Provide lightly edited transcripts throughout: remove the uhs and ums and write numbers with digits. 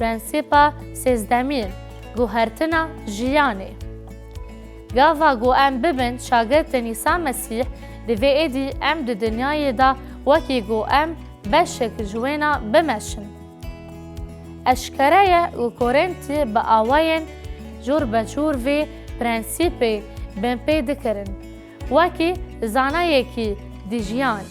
پرنسیپا سیزدمین گو هرتنا جیانه. گاوا گو ام ببن شاگرد نیسا مسیح دوی ایدی ام ده دنیای دا وکی گو ام بشک جوینا بمشن. اشکره گو کورنتی با آواین جور بجور وی پرنسیپی بن پی دکرن وکی زانه کی دیجیان.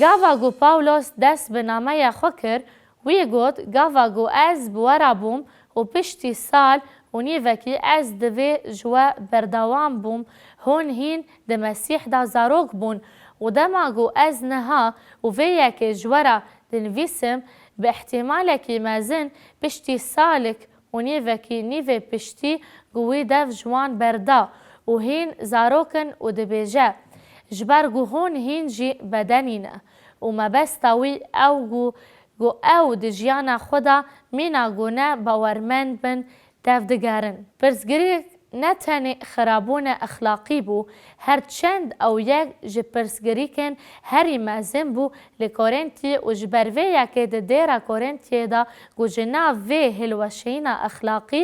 گاوا گو پاولوس دست به نامه خو کر وی گوت گاوا گو از بورا بوم و پشتی سال و نیوکی از دوی جوا بردوام بوم هون هین ده مسیح دا زاروک بون و دما گو از نها و وی یکی جورا دنویسم به احتمال که مزن پشتی سالک و نیوکی نیوی پشتی گوی دف جوان بردا و هین زاروکن و دبیجه جبر گو هون هین جی بدنینه و مبستاوی او گو او د جیانا خدا مینا گونه باورمند بن دفدگرن. پرسگری نه تنی خرابون اخلاقی بو هر چند او یک جی پرسگری کن هری مازن بو لکورنتی و جبروی یکی ده دیرا کورنتی دا گو جنا وی هلوشینا اخلاقی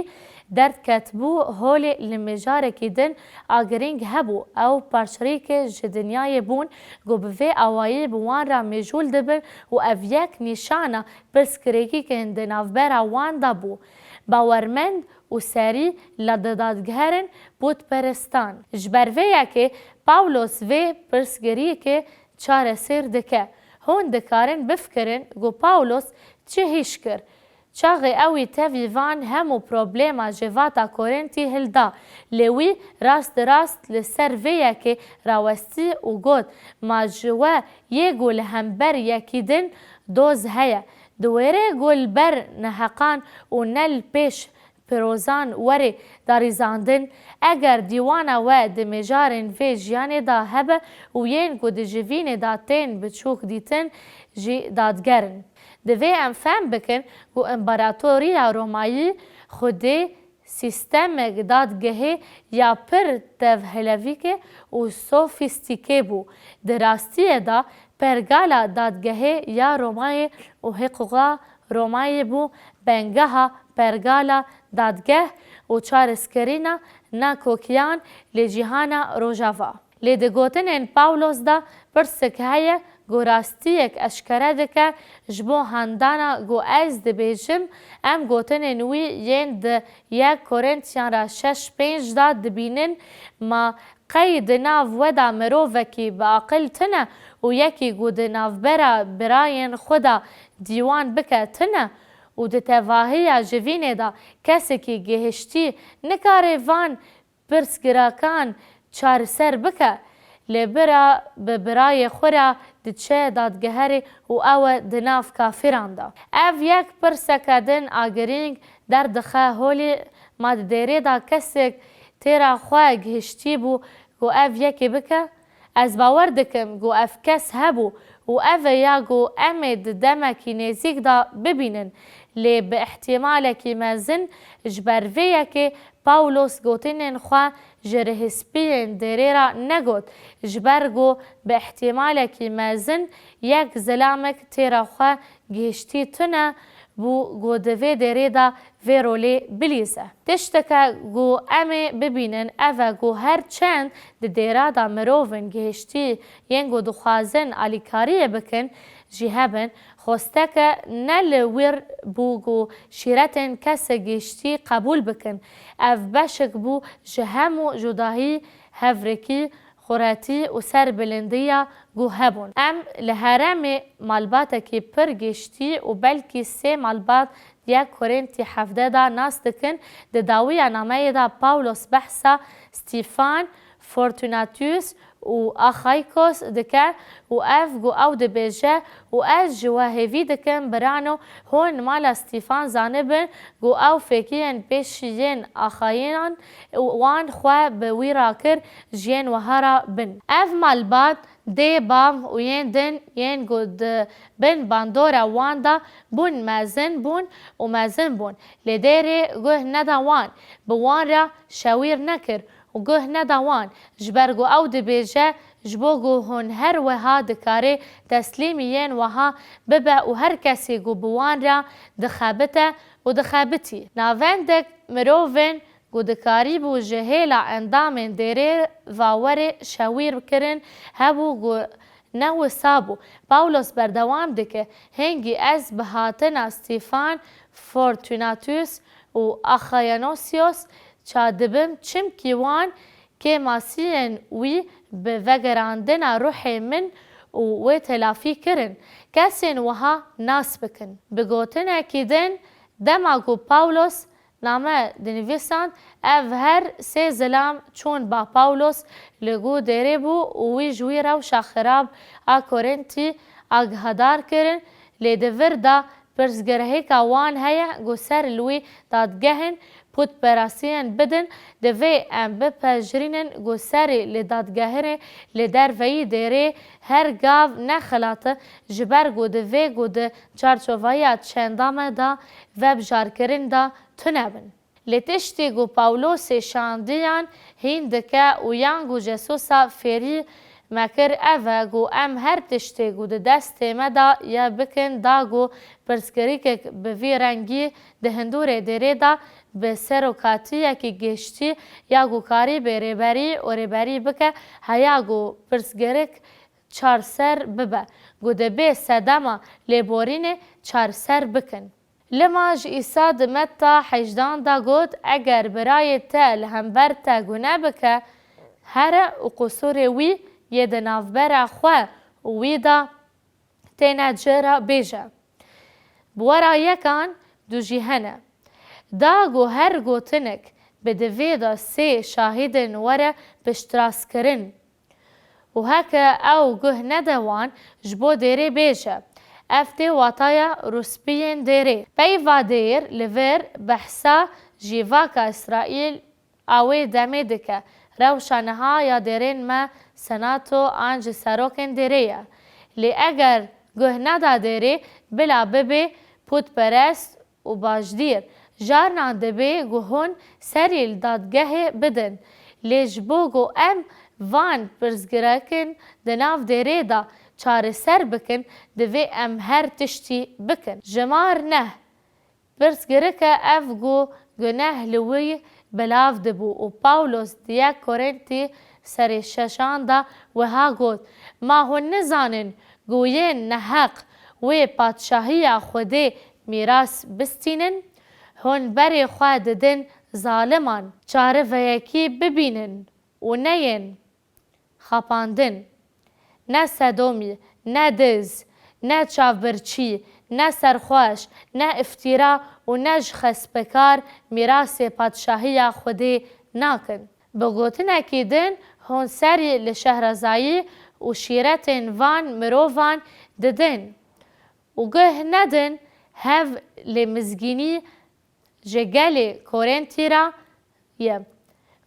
درد کتبو هولی لمجاره دن آگرینگ هبو او پارچریک جدنیای بون گو بوی آوایی بوان را مجول دبن و او یک نشانه پرسکریکی که اندنافبرا وان دا بو باورمند و سری لدادگهرن بود پرستان. جبروی که پاولوس وی پرسگری که چاره سیر دکه هون دکارن بفکرن گو پاولوس چه هیش کر چاغی اوی تاویوان همو پروبلیما جواتا کورنتی هلدا لوی راست لسر ویا که راوستی و گود ما جوا یه گول همبر یکی دن دوز هیا دویره گول بر نحقان و نل پیش پروزان وری داریزاندن اگر دیوانا و دمجارن وی جیان دا هبه و ین گو دجوین دا تین بچوک دیتن جی دادگرن. دوی ام فهم بکن گو امپراتوریا رومایی خودی سیستم دادگهی یا پر تفهلوی که و سوفیستیکه بو. دراستی دا پرگالا دادگهی یا رومایی و حقوقا رومایی بو بنگها پرگالا دادگه و چارسکرینا ناکوکیان لجیهانا روژاوا. لیده گوتن این پاولوس دا پرسک هیا گو راستی یک اشکره دکه جبو هندانا گو از دبیجم ام گوتن نوی ین ده یک کورنتیان را 6-5 دا دبینن ما قید ناو ودا مروفکی با عقل تنه و یکی گو ده ناو براین خدا دیوان بکه تنه و ده تواهی جوینه دا کسی که گهشتی نکاره وان پرسگراکان چار سر بکه لبرا ببرای خورا دچه دادگهری و او دناف کافران دا. او یک پرسکدن آگرینگ در دخه هولی ما دیره دا کسی تیرا خواه گهشتی بو گو او یکی بکه از باور دکم گو اف کس هبو و او یا گو امید دمکی نزیک دا ببینن لی به احتمال که مزن جبرویه که پاولوس گوتنین خواه جرهسپین دیره را نگوت جبرگو به احتمال که مزن یک زلامک تیرا خواه گهشتی تنه بو گو دوی دیره دا ویرولی بلیزه. تشتکه گو امی ببینن اوه گو هر چند دیره دا مروون گهشتی ینگو دخوازن آلیکاری بکن جهبن خوسته که نل ویر بو گو شیرتن کس گشتی قبول بکن اف بشک بو جهمو جداهی هفرکی خوراتی و سر بلندیا گو هبون ام لهرم مالبات که پر گشتی و بلکی 3 مالبات یک کورنتی 17 دا ناس دکن ده داوی نامه دا پاولوس بحثا ستیفان فورتوناتیوس و آخایکوس دکه و اف گو او دبیجه و از جواهوی دکن برانو هون مال استیفان زانبن گو او فکیین پیشین آخاینان وان خواه بوی راکر جین وهارا بن. اف مالبات دی بام و ین دن ین گو بن باندورا وان دا بون مازن بون و مازن بون لدیره گوه ندا وان بوان را شویر نکر و گوه ندوان جبرگو او دبیجه جبو گو هون هر وها دکاره تسلیمین وها ببه و هر کسی گو بوان را دخابته و دخابتی. ناوندک مروفن گو دکاری بو جهیلا اندامن دیره واور شویر کرن هبو گو نو سابو. پاولوس بردوام دکه هنگی از بهاتن استیفان فورتوناتوس و اخاینوسیوس چا دبم چم کیوان که ماسیین وی به وگراندن روح من و تلافی کرن کسین وها ناس بکن. بگوتن اکیدن دماغو پاولوس نامه دنویسان او هر سه زلام چون با پاولوس لگو دیره بو وی جوی رو شاخراب کورنتی آگهدار کرن لیدور دا پرسگرهی که وان هیا گو سر لوی دادگهن پود پراسیان بدن دوی ام بپجرینن گو سری لدادگهره لدر وی دیره هر گاو نخلاته جبر گو دوی گو ده چارچوبایات چندامه دا و بجار کرن دا تنبن. لتشتی گو پاولوس شاندیان هین دکه و یان گو جسوسا فری مکر اوه گو ام هر تشتی گو ده دست مدا یا بکن دا گو پرسکری که به وی رنگی ده هندور دیره دا به سروکاتی که گشتی یا گو کاری به ریبری و ریبری بکه هیا گو پرسگرک چار سر ببه گو ده به صدما لیبورین چار سر بکن. لماج ایسا دمتا حجدان دا گود اگر برای تا لهمبر تا گونه بکه هر و قصور وی یه ده نافبر خواه وی دا تینا جرا بیجه. بورا یکان دو جیهنه دا گو هر گوتنک به دوی دا سه شاهدن وره پشتراس کرن و هکه او گه ندوان جبو دیره بیجه افته واتایا روسپین دیره پیوا دیر لور بحثا جیواکا اسرائیل اوی دمه دکه روشانها یا دیرین ما سناتو آنج سروکن دیره لی اگر گه ندا دیره بلا ببه پود پرست و باشدیر جارنا دبه گوهون سریل دادگه بدن لیجبو گو ام وان پرزگرکن دناف دیره دا چار سر بکن دوی ام هر تشتی بکن. جمار نه پرزگرکه اف گو گناه لوی بلاف دبو و پاولوس دیا کورنتی سر ششان دا و ها گود ما هون نزانن گوین نحق و پادشاهی خوده میراس بستینن هون بری خواه ددن ظالمان چاره و یکی ببینن و نین خپاندن نه صدومی نه دز نه چاورچی نه سرخوش نه افتیرا و نه خسپکار میراس پادشاهی خودی ناکن. بگوتن اکیدن هون سری لشهرزایی و شیرتن وان مروفان ددن و گه ندن هف لمزگینی جگل کورنتی را یه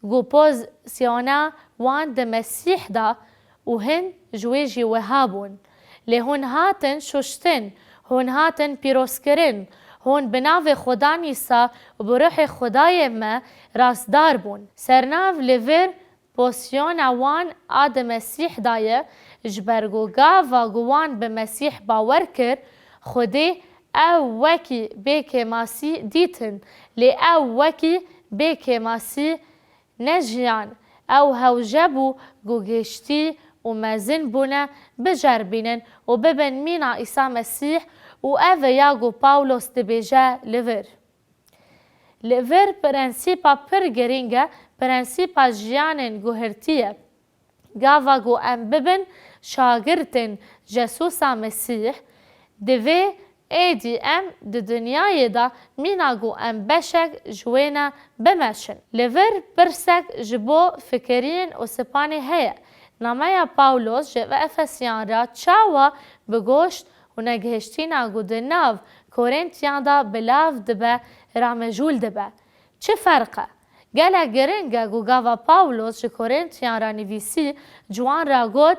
گو پوزیسیونا وان ده مسیح دا و هن جویجی وهابون لی هون هاتن ششتن هون هاتن پیروسکرین هون بناو خدا نیسا و بروح خدای ما راسدار بون سرناو لیور پوسیون وان آد مسیح دایه جبرگو گاوا گوان به مسیح باور کر خودی او وکی بیک ماسی دیتن لی او وکی بیک ماسی نجیان او هوجبو گو گشتی و مزن بونه بجربینن و ببن مینا عیسی مسیح و او یاگو پاولوس دبیجه لیور. لیور پرنسیپا پر گرینگه پرنسیپا جیانن گوهرتیه. گاوا گو ام ببن شاگرتن جسوسا مسیح دوی ایدی ام د دنیای دا مینا گو ام بشک جوینا بمشن. لیور پرسک جبو فکرین و سپانی هیا. نامه پاولوس جوا افسیان را چاوا بگوشت و نگهشتینا گو دناو کورنتیان دا بلاف دبه رامجول دبه. چه فرقه؟ گله گرنگه گو گاوا پاولوس چه کورنتیان را نویسی جوان را گود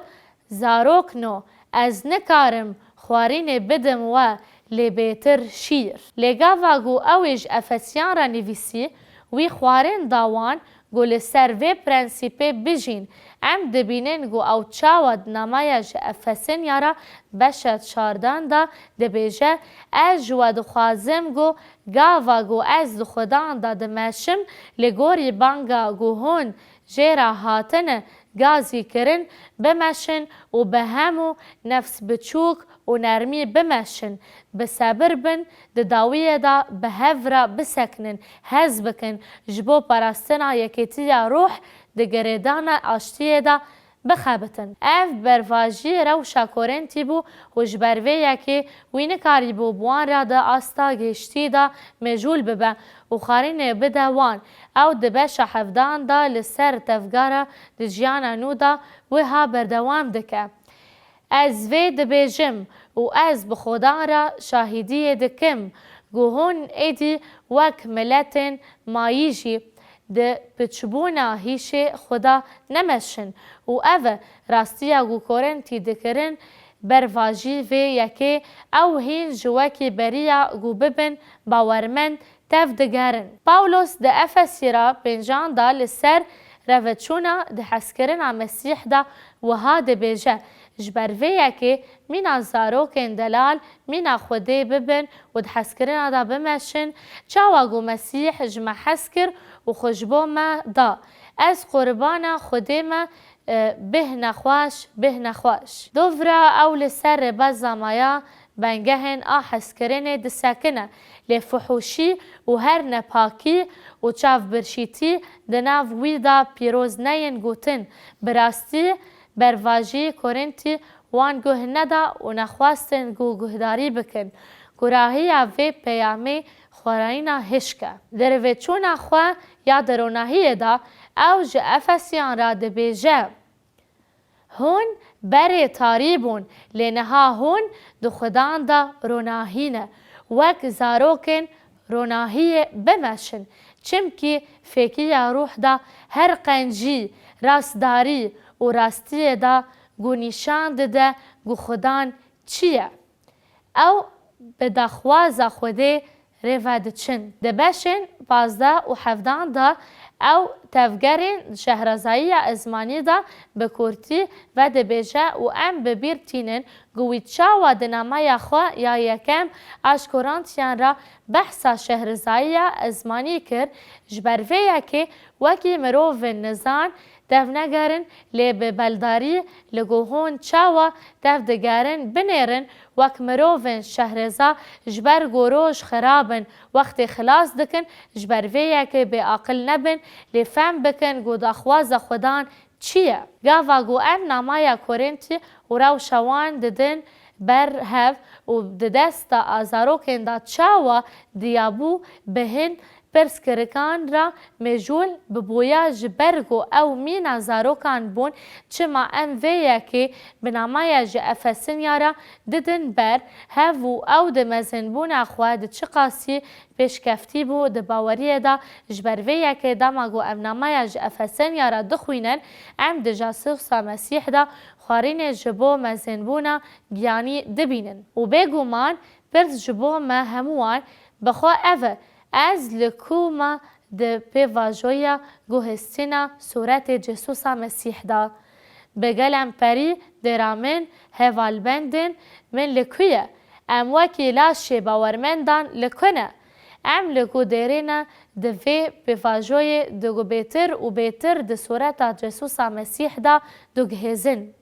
زاروک نو از نکارم خوارین بدم و لبیتر شیر. لگاوا گو اویج افسیان را نویسی وی خوارین داوان گو لسر وی پرنسیپی بجین ام دبینن گو او چاود نمایا جه افسین یارا بشت شاردان دا دبیجه از جوا دخوازم گو گاوا گو از دخودان دا دمشم لگوری بانگا گو هون جیرا هاتن گازی کرن بمشن و به همو نفس بچوک و نرمی بمشن بصبر بن داویه دا به هفرا بسکنن هز بکن جبو پرستنا یکیتیا روح دگریدان آشتیه دا بخبتن اف برواجی روشا کورنتی بو و جبروه یکی وین کاری بو بوان را دا آستا گشتی دا مجول ببه و خارین بدوان او دبش حفدان دا لسر تفگارا دا جیانا نو دا و ها بردوام دکه از وی دبیجم و از بخودان را شاهدی دکم گوهون ایدی وک ملتن ماییجی ده پچبونا هیش خدا نمشن و او راستیا گو کورنتی دکرن برواجی و یکی او هین جواکی بریا گو ببن باورمند تف دگرن. پاولوس ده افسی را پنجان دا لسر روچونا ده حسکرنا مسیح دا و ها ده بیجه جبروه یکی مینا زاروکن دلال مینا خوده ببن و ده حسکرنا دا بمشن چاواگو مسیح جمع حسکر و خوشبو ما دا از قربان خوده ما به نخواش دوورا او لسر بزامایا بنگهن حسکرین دسکنه لفحوشی و هر نپاکی و چاف برشیتی دناف ویدا پیروز نین گوتن براستی برواجی کورنتی وان گوه ندا و نخواستن گوهداری بکن گراهی اوی پیامی خوراینا هشکه دروی چون خواه یا دروناهی دا او جه افسیان را دبیجه هون بری تاریبون لنها هون دو خدان دا روناهینه وک زاروکن روناهی بمشن چمکی فیکی روح دا هر قنجی راستداری و راستی دا گو نشان ده گو خدان چیه او به دخواز خوده ریفاد چن دبشن 15 و 17 دا او تفگرین شهرزایی ازمانی دا بکورتی و دبیجه و ام ببیر تینن گویدشا و دنامای خواه یا یکم اشکورانتیان را بحثا شهرزایی ازمانی کر جبروه یکی وکی مروف نزان دف نگرن لی ببلداری لگوهون چاوا دف دگرن بنیرن وک مروفن شهرزا جبر گوروش خرابن وقت خلاص دکن جبر ویه که به عقل نبن لی فهم بکن گو دخواز خودان چیه؟ گاوا گو ام نامایا کورنتی و رو شوان ددن بر هف و ددستا آزاروکن دا چاوا دیابو بهن پرسکرکان را مجول ببویا جبرگو او مینا زاروکان بون چما ام ویه که بنامای جه افسین یارا ددن بر هفو او ده مزن بون اخواه ده چه قاسی پیشکفتی بو ده باوریه دا جبر ویه که داماگو ام نامای جه افسین یارا دخوینن ام ده جاسوسا مسیح دا خوارین جبو مزن بونا گیانی دبینن و بگومان پرس جبو ما هموان بخواه اوه از لکوما ده پیواجویا گوهستینا صورت جسوسا مسیح دا بگلم پری درامن هوالبندن من لکویه ام وکی لاشی باورمندان لکنه ام لکو دیرین ده وی پیواجوی دگو بیتر و بیتر ده صورت جسوسا مسیح دا دو گهزن